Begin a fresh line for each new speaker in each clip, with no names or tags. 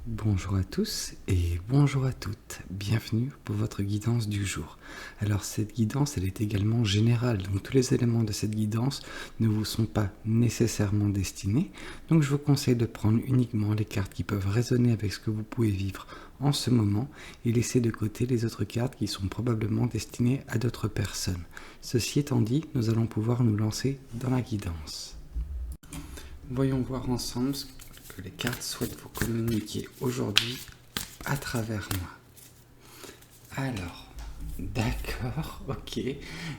Bonjour à tous et bonjour à toutes, bienvenue pour votre guidance du jour. Alors cette guidance elle est également générale, donc tous les éléments de cette guidance ne vous sont pas nécessairement destinés, donc je vous conseille de prendre uniquement les cartes qui peuvent résonner avec ce que vous pouvez vivre en ce moment et laisser de côté les autres cartes qui sont probablement destinées à d'autres personnes. Ceci étant dit, nous allons pouvoir nous lancer dans la guidance. Voyons voir ensemble ce que les cartes souhaitent vous communiquer aujourd'hui à travers moi. Alors, d'accord, ok,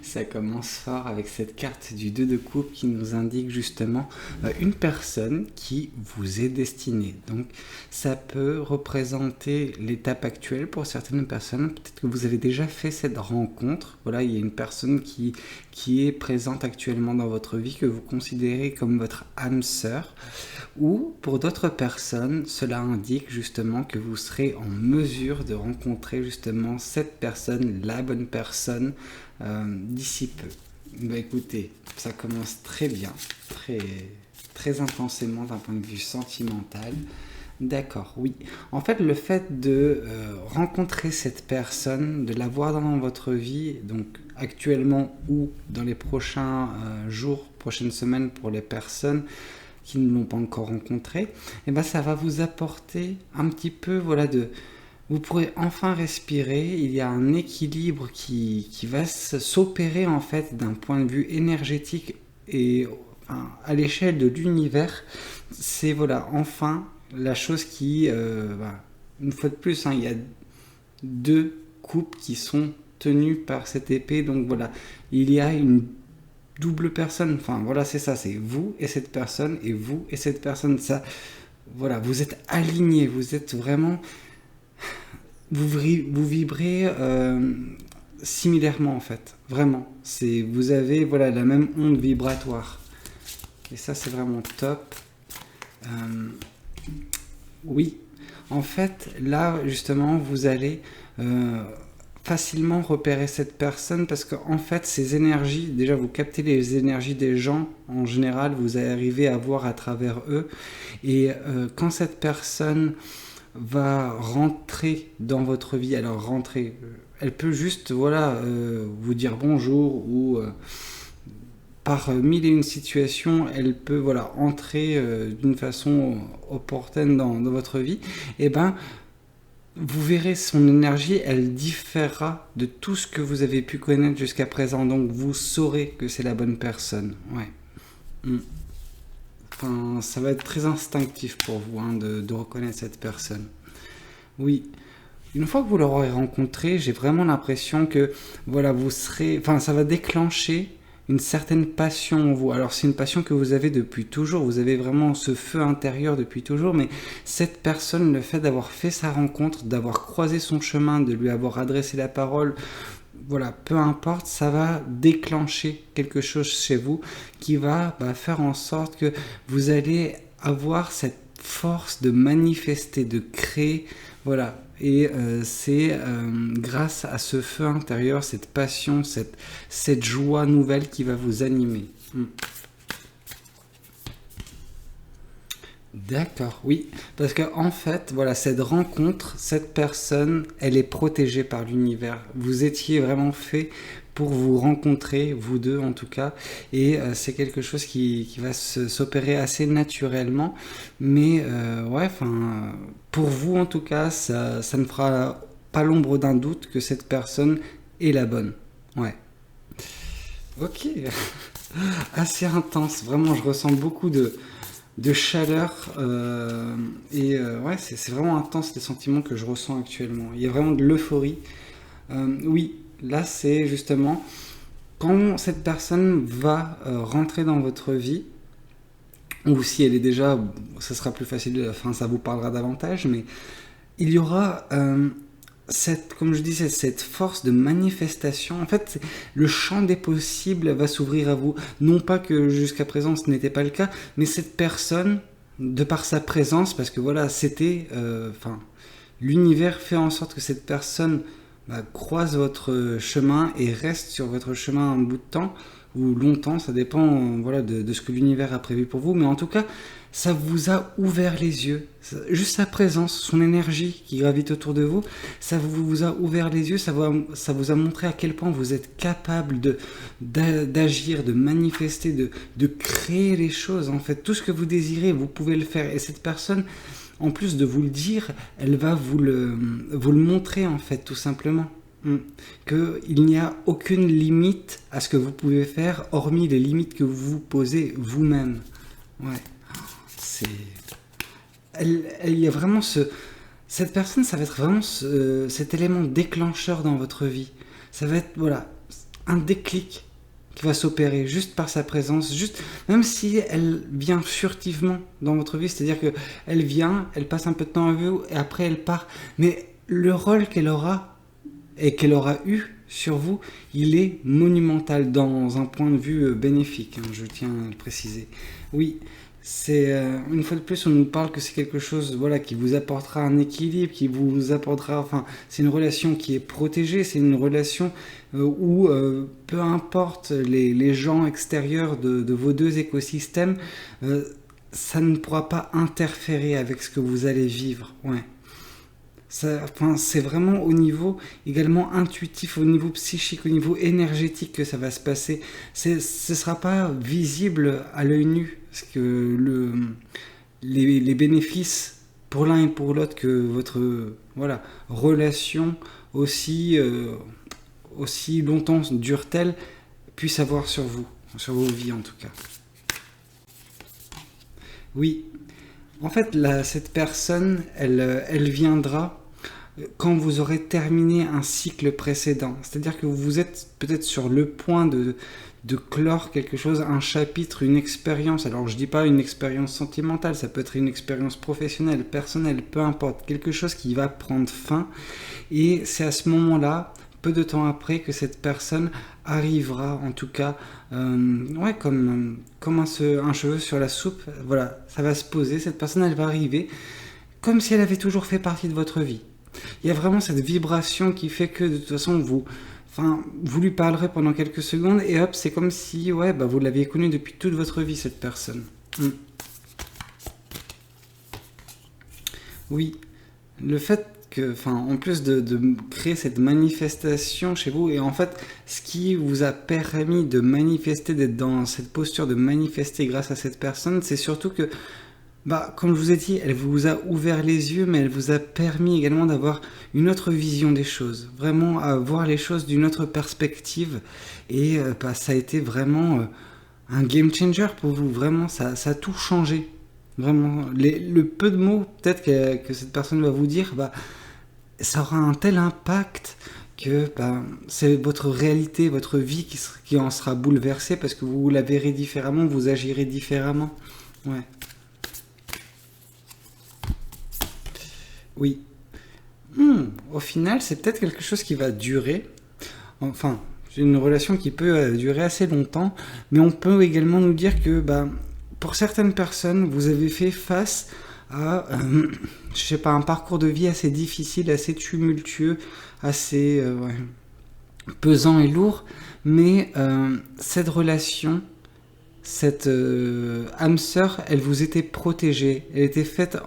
ça commence fort avec cette carte du 2 de coupe qui nous indique justement une personne qui vous est destinée. Donc ça peut représenter l'étape actuelle pour certaines personnes. Peut-être que vous avez déjà fait cette rencontre. Voilà, il y a une personne qui est présente actuellement dans votre vie, que vous considérez comme votre âme sœur. Ou pour d'autres personnes, cela indique justement que vous serez en mesure de rencontrer justement cette personne, la bonne personne, d'ici peu. Bah écoutez, ça commence très bien, très intensément d'un point de vue sentimental. D'accord, oui. En fait, le fait de rencontrer cette personne, de la voir dans votre vie, donc actuellement ou dans les prochains jours, prochaines semaines pour les personnes qui ne l'ont pas encore rencontré, et ben ça va vous apporter un petit peu, voilà, vous pourrez enfin respirer. Il y a un équilibre qui va s'opérer en fait d'un point de vue énergétique et enfin, à l'échelle de l'univers. C'est voilà, enfin la chose qui, une fois de plus, il y a deux coupes qui sont tenues par cette épée, donc voilà, il y a une double personne, enfin voilà, c'est ça, c'est vous et cette personne, et vous et cette personne, ça, voilà, vous êtes alignés, vous êtes vraiment, vous vibrez similairement en fait, vraiment, vous avez, voilà, la même onde vibratoire, et ça c'est vraiment top. Oui, en fait, là justement, vous allez facilement repérer cette personne parce qu'en fait ces énergies, déjà vous captez les énergies des gens en général, vous arrivez à voir à travers eux, et quand cette personne va rentrer dans votre vie, alors rentrer, elle peut juste voilà vous dire bonjour, ou par mille et une situations, elle peut voilà entrer d'une façon opportune dans votre vie, et ben vous verrez son énergie, elle différera de tout ce que vous avez pu connaître jusqu'à présent. Donc vous saurez que c'est la bonne personne. Ouais. Enfin, ça va être très instinctif pour vous de reconnaître cette personne. Oui. Une fois que vous l'aurez rencontré, j'ai vraiment l'impression que voilà, vous serez. Enfin, ça va déclencher une certaine passion en vous. Alors c'est une passion que vous avez depuis toujours, vous avez vraiment ce feu intérieur depuis toujours, mais cette personne, le fait d'avoir fait sa rencontre, d'avoir croisé son chemin, de lui avoir adressé la parole, voilà, peu importe, ça va déclencher quelque chose chez vous qui va faire en sorte que vous allez avoir cette force de manifester, de créer, voilà. Et c'est grâce à ce feu intérieur, cette passion, cette joie nouvelle qui va vous animer. D'accord, oui. Parce que en fait, voilà, cette rencontre, cette personne, elle est protégée par l'univers. Vous étiez vraiment fait pour vous rencontrer, vous deux en tout cas, et c'est quelque chose qui va s'opérer assez naturellement, mais ouais, enfin, pour vous en tout cas, ça ne fera pas l'ombre d'un doute que cette personne est la bonne. Ouais. Ok. Assez intense, vraiment, je ressens beaucoup de chaleur, et ouais, c'est vraiment intense les sentiments que je ressens actuellement. Il y a vraiment de l'euphorie. Oui, là c'est justement quand cette personne va rentrer dans votre vie, ou si elle est déjà, ça sera plus facile, enfin ça vous parlera davantage, mais il y aura comme je disais, cette force de manifestation. En fait, le champ des possibles va s'ouvrir à vous. Non pas que jusqu'à présent ce n'était pas le cas, mais cette personne, de par sa présence, parce que voilà, c'était, l'univers fait en sorte que cette personne croise votre chemin et reste sur votre chemin un bout de temps ou longtemps, ça dépend voilà de ce que l'univers a prévu pour vous, mais en tout cas ça vous a ouvert les yeux. Juste sa présence, son énergie qui gravite autour de vous, ça vous a ouvert les yeux, ça vous a montré à quel point vous êtes capable d'agir, de manifester, de créer les choses. En fait, tout ce que vous désirez, vous pouvez le faire. Et cette personne, en plus de vous le dire, elle va vous le montrer, en fait, tout simplement. Qu'il n'y a aucune limite à ce que vous pouvez faire, hormis les limites que vous vous posez vous-même. Ouais, il y a vraiment cette personne, ça va être vraiment cet élément déclencheur dans votre vie. Ça va être, voilà, un déclic qui va s'opérer juste par sa présence, juste, même si elle vient furtivement dans votre vie, c'est-à-dire que elle vient, elle passe un peu de temps avec vous, et après elle part. Mais le rôle qu'elle aura, et qu'elle aura eu sur vous, il est monumental dans un point de vue bénéfique, hein, je tiens à le préciser. Oui, c'est une fois de plus, on nous parle que c'est quelque chose, voilà, qui vous apportera un équilibre, qui vous apportera, enfin, c'est une relation qui est protégée, c'est une relation où peu importe les gens extérieurs de vos deux écosystèmes, ça ne pourra pas interférer avec ce que vous allez vivre, ouais. C'est vraiment au niveau également intuitif, au niveau psychique, au niveau énergétique que ça va se passer. Ce ne sera pas visible à l'œil nu, parce que les bénéfices pour l'un et pour l'autre que votre relation aussi longtemps dure-t-elle puisse avoir sur vous, sur vos vies en tout cas. Oui, en fait, cette personne, elle viendra quand vous aurez terminé un cycle précédent. C'est-à-dire que vous êtes peut-être sur le point de clore quelque chose, un chapitre, une expérience. Alors je dis pas une expérience sentimentale, ça peut être une expérience professionnelle, personnelle, peu importe. Quelque chose qui va prendre fin. Et c'est à ce moment-là, peu de temps après, que cette personne arrivera, en tout cas, comme un cheveu sur la soupe. Voilà, ça va se poser, cette personne, elle va arriver comme si elle avait toujours fait partie de votre vie. Il y a vraiment cette vibration qui fait que de toute façon vous lui parlerez pendant quelques secondes et hop, c'est comme si vous l'aviez connue depuis toute votre vie, cette personne. Oui, le fait que, en plus de créer cette manifestation chez vous, et en fait, ce qui vous a permis de manifester, d'être dans cette posture de manifester grâce à cette personne, c'est surtout que comme je vous ai dit, elle vous a ouvert les yeux, mais elle vous a permis également d'avoir une autre vision des choses, vraiment à voir les choses d'une autre perspective, et ça a été vraiment un game changer pour vous, vraiment, ça a tout changé, vraiment, le peu de mots peut-être que cette personne va vous dire, ça aura un tel impact que c'est votre réalité, votre vie qui en sera bouleversée, parce que vous la verrez différemment, vous agirez différemment, ouais. Oui. Au final, c'est peut-être quelque chose qui va durer. Enfin, c'est une relation qui peut durer assez longtemps. Mais on peut également nous dire que, pour certaines personnes, vous avez fait face à, un parcours de vie assez difficile, assez tumultueux, assez pesant et lourd. Mais cette relation, cette âme sœur, elle vous était protégée, elle était faite,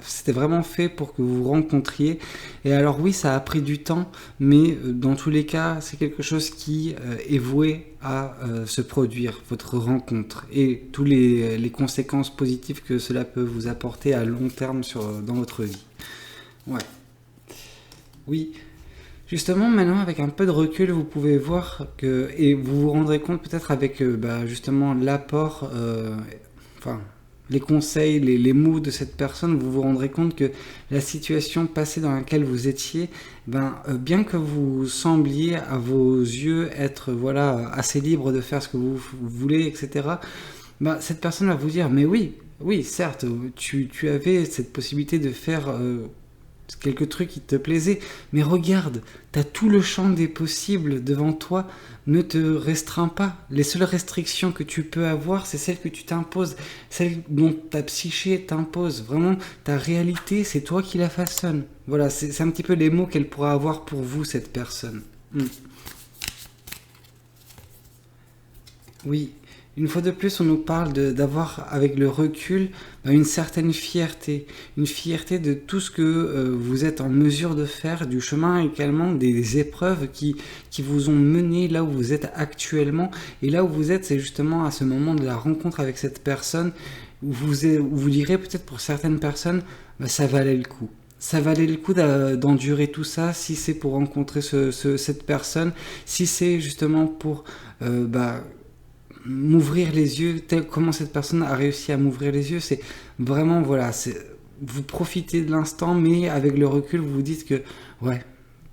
c'était vraiment fait pour que vous vous rencontriez. Et alors oui, ça a pris du temps, mais dans tous les cas, c'est quelque chose qui est voué à se produire, votre rencontre, et tous les conséquences positives que cela peut vous apporter à long terme dans votre vie. Ouais. Oui. Justement, maintenant, avec un peu de recul, vous pouvez voir que, et vous vous rendrez compte peut-être avec justement l'apport, les conseils, les mots de cette personne, vous vous rendrez compte que la situation passée dans laquelle vous étiez, bien que vous sembliez à vos yeux être assez libre de faire ce que vous voulez, etc., cette personne va vous dire, mais oui, certes, tu avais cette possibilité de faire quelques trucs qui te plaisaient, mais regarde, t'as tout le champ des possibles devant toi, ne te restreins pas. Les seules restrictions que tu peux avoir, c'est celles que tu t'imposes, celles dont ta psyché t'impose. Vraiment, ta réalité, c'est toi qui la façonne. Voilà, c'est un petit peu les mots qu'elle pourra avoir pour vous, cette personne. Oui, Une fois de plus, on nous parle d'avoir, avec le recul, une certaine fierté. Une fierté de tout ce que vous êtes en mesure de faire, du chemin également, des épreuves qui vous ont mené là où vous êtes actuellement. Et là où vous êtes, c'est justement à ce moment de la rencontre avec cette personne, où vous direz peut-être pour certaines personnes, ça valait le coup. Ça valait le coup d'endurer tout ça si c'est pour rencontrer cette personne, si c'est justement pour m'ouvrir les yeux, comment cette personne a réussi à m'ouvrir les yeux. C'est vraiment, voilà, vous profitez de l'instant, mais avec le recul, vous vous dites que, ouais,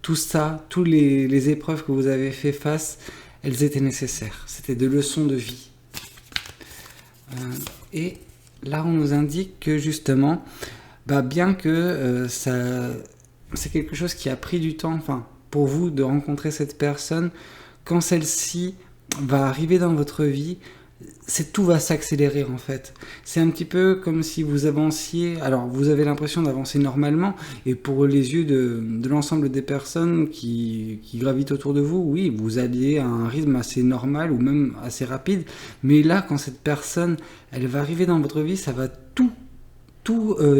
tout ça, toutes les épreuves que vous avez fait face, elles étaient nécessaires. C'était des leçons de vie. Et là, on nous indique que justement, bien que c'est quelque chose qui a pris du temps, enfin, pour vous de rencontrer cette personne, quand celle-ci va arriver dans votre vie, tout va s'accélérer en fait. C'est un petit peu comme si vous avanciez, alors vous avez l'impression d'avancer normalement, et pour les yeux de l'ensemble des personnes qui gravitent autour de vous, oui, vous alliez à un rythme assez normal ou même assez rapide, mais là, quand cette personne, elle va arriver dans votre vie, ça va tout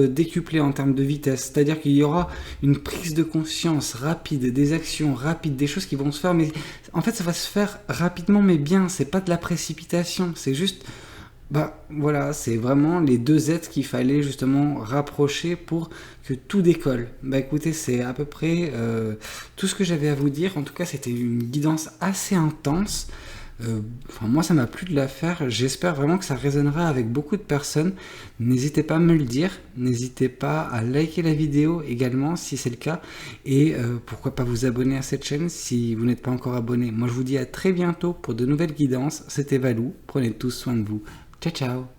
décuplé en termes de vitesse, c'est-à-dire qu'il y aura une prise de conscience rapide, des actions rapides, des choses qui vont se faire, mais en fait ça va se faire rapidement mais bien, c'est pas de la précipitation, c'est juste, voilà, c'est vraiment les deux êtres qu'il fallait justement rapprocher pour que tout décolle. Écoutez, c'est à peu près tout ce que j'avais à vous dire, en tout cas c'était une guidance assez intense. Moi ça m'a plu de la faire, j'espère vraiment que ça résonnera avec beaucoup de personnes. N'hésitez pas à me le dire, n'hésitez pas à liker la vidéo également si c'est le cas, et pourquoi pas vous abonner à cette chaîne si vous n'êtes pas encore abonné. Moi je vous dis à très bientôt pour de nouvelles guidances. C'était Valou, prenez tous soin de vous, ciao ciao.